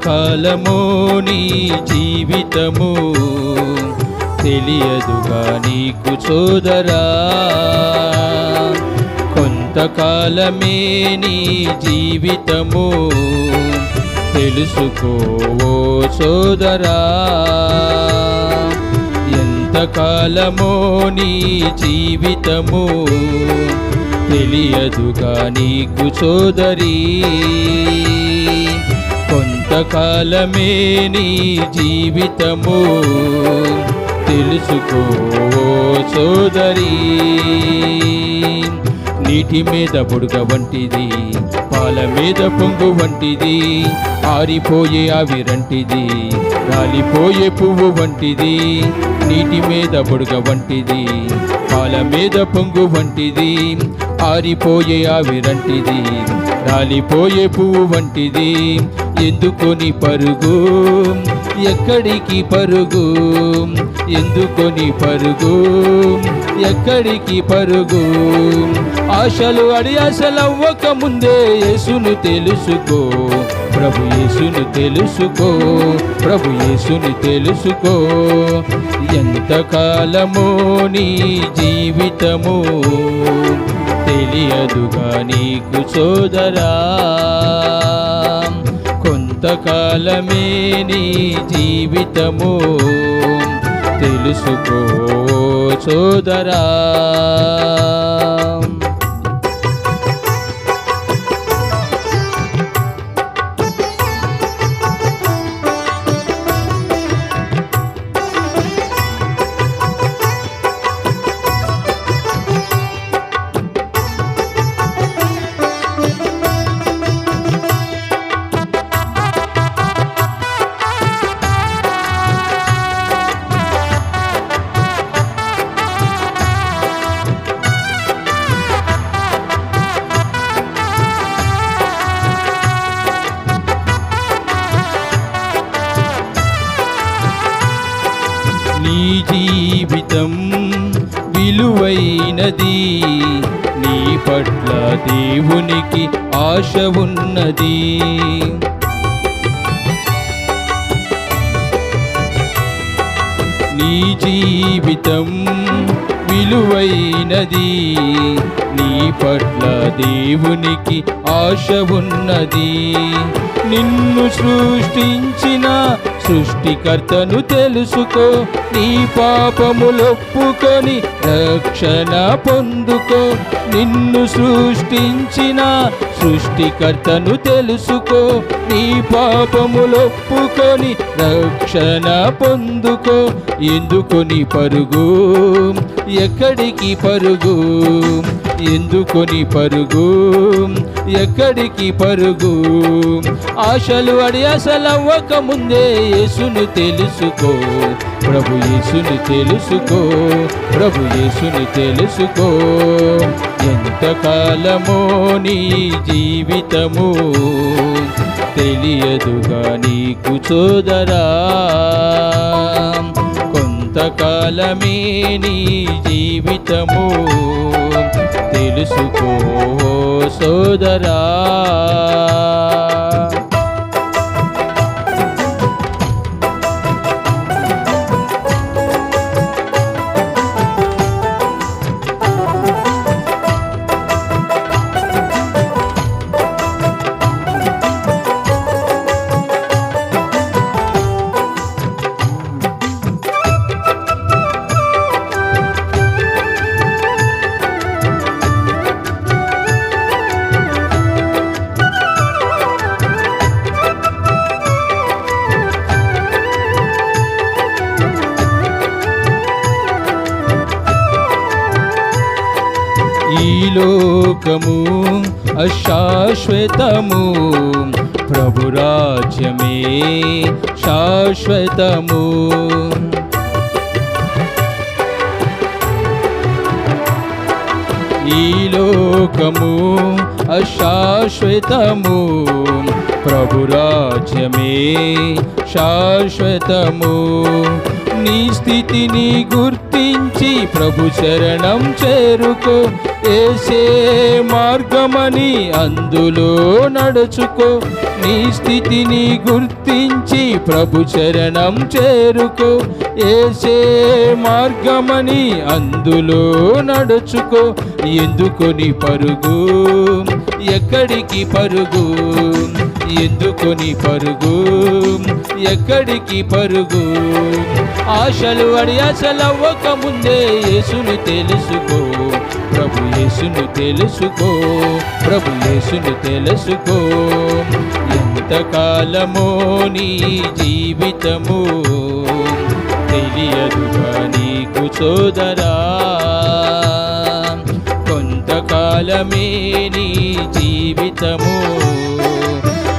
కొంతకాలమో నీ జీవితము తెలియదుగా నీకు సోదరా, కొంతకాలమే నీ జీవితము తెలుసుకో ఓ సోదరా, ఎంతకాలమో నీ జీవితము తెలియదుగా నీకు సోదరీ, కొంతకాలమే నీ జీవితము తెలుసుకో సోదరీ. నీటి మీద బుడగ వంటిది, పాల మీద పొంగు వంటిది, ఆరిపోయే ఆవిరంటిది, రాలిపోయే పువ్వు వంటిది. నీటి మీద బుడగ వంటిది, పాల మీద పొంగు వంటిది, ఆరిపోయే ఆవిరంటిది, రాలిపోయే పువ్వు వంటిది. ఎందుకొని పరుగు, ఎక్కడికి పరుగు, ఎందుకొని పరుగు, ఎక్కడికి పరుగు. ఆశలు అడియాసలవ్వక ముందే యేసును తెలుసుకో, ప్రభు యేసును తెలుసుకో, ప్రభు యేసును తెలుసుకో. ఎంతకాలమో నీ జీవితము తెలియదుగా నీకు సోదరా, కొంతకాలమే నీ జీవితము తెలుసుకో సోదరా. నీ జీవితం విలువైనది, నీ పట్ల దేవునికి ఆశ ఉన్నది. నీ జీవితం విలువైనది, నీ పట్ల దేవునికి ఆశ ఉన్నది. నిన్ను సృష్టించిన సృష్టికర్తను తెలుసుకో, నీ పాపములొప్పుకొని రక్షణ పొందుకో. నిన్ను సృష్టించిన సృష్టికర్తను తెలుసుకో, నీ పాపములొప్పుకొని రక్షణ పొందుకో. ఎందుకొని పరుగు, ఎక్కడికి పరుగు, ఎందుకొని పరుగు, ఎక్కడికి పరుగు. ఆశలు అడియాసలవ్వక ముందే యేసును తెలుసుకో, ప్రభు యేసును తెలుసుకో, ప్రభు యేసును తెలుసుకో. ఎంతకాలమో నీ జీవితము తెలియదుగా నీకు సోదరా, కొంతకాలమే నీ జీవితము తెలుసుకో సోదరా. ఈ లోకము అశాశ్వతము, ప్రభు రాజ్యమే శాశ్వతము. ఈ లోకము అశాశ్వతము, ప్రభు రాజ్యమే శాశ్వతము. నీ స్థితిని గుర్తించి ప్రభు శరణం చేరుకో. యేసే మార్గమని అందులో నడుచుకో. నీ స్థితిని గుర్తించి ప్రభు శరణం చేరుకో. యేసే మార్గమని అందులో నడుచుకో. ఎందుకొని పరుగు, ఎక్కడికి పరుగు, ఎందుకొని పరుగు, ఎక్కడికి పరుగు. ఆశలు అడియాసలవ్వక ముందే యేసును తెలుసుకో. ప్రభు యేసును తెలుసుకో, ప్రభు యేసును తెలుసుకో. ఎంతకాలమో నీ జీవితము తెలియదుగా నీకు సోదరా. కొంతకాలమే నీ జీవితము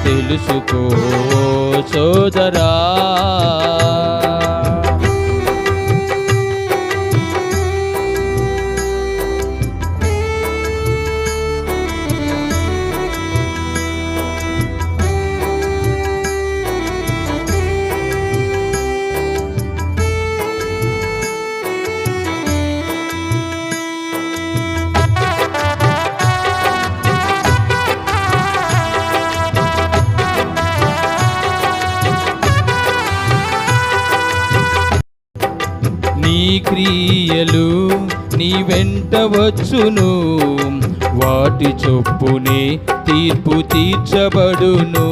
తెలుసుకో సోదరా. నీ క్రియలు నీ వెంట వచ్చును, వాటి చొప్పునే తీర్పు తీర్చబడును.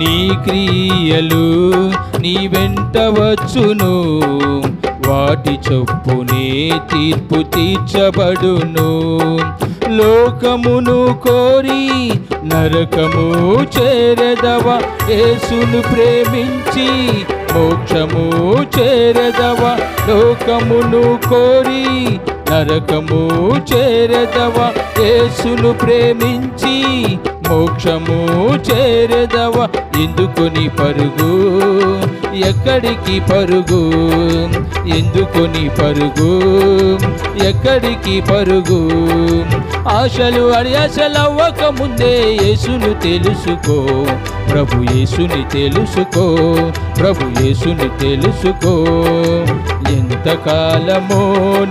నీ క్రియలు నీ వెంట వచ్చును, వాటి చొప్పునే తీర్పు తీర్చబడును. లోకమును కోరి నరకము చేరదవా, యేసును ప్రేమించి మోక్షము చేరదవా. లోకమును కోరి నరకము చేరదవా, యేసును ప్రేమించి మోక్షము చేరదవా. ఎందుకొని పరుగు, ఎక్కడికి పరుగు, ఎందుకొని పరుగు, ఎక్కడికి పరుగు. ఆశలు అడియాసలవ్వక ముందే యేసును తెలుసుకో. ప్రభు యేసుని తెలుసుకో, ప్రభు యేసుని తెలుసుకో. ఎంతకాలమో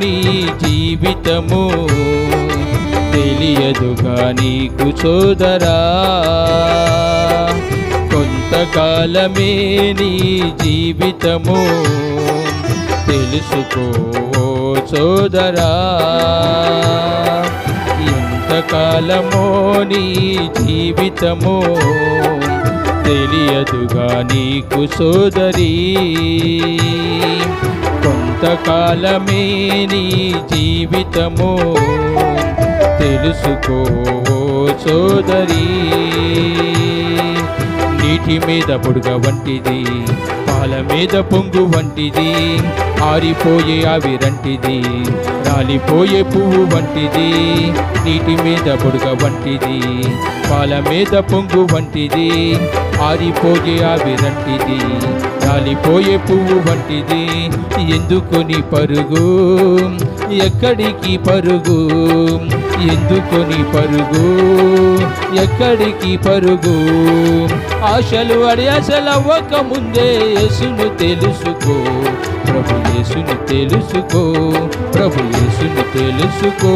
నీ జీవితము తెలియదుగా నీకు సోదరా. కొంతకాలమే నీ జీవితము తెలుసుకో సోదరా. ఎంతకాలమో నీ జీవితము తెలియదుగా నీకు సోదరి. కొంతకాలమే నీ జీవితము తెలుసుకో సోదరి. నీటి మీద బుడగ వంటిది, పాల మీద పొంగు వంటిది, ఆరిపోయే ఆవిరంటిది, రాలిపోయే పువ్వు వంటిది. నీటి మీద బుడగ వంటిది, పాల మీద పొంగు వంటిది, ఆరిపోయే ఆవిరంటిది, రాలిపోయే పువ్వు వంటిది. ఎందుకొని పరుగు, ఎక్కడికి పరుగు, ఎందుకొని పరుగు, ఎక్కడికి పరుగు. ఆశలు అడియాసలవ్వక ముందే యేసును తెలుసుకో. ప్రభు యేసును తెలుసుకో, ప్రభు యేసును తెలుసుకో.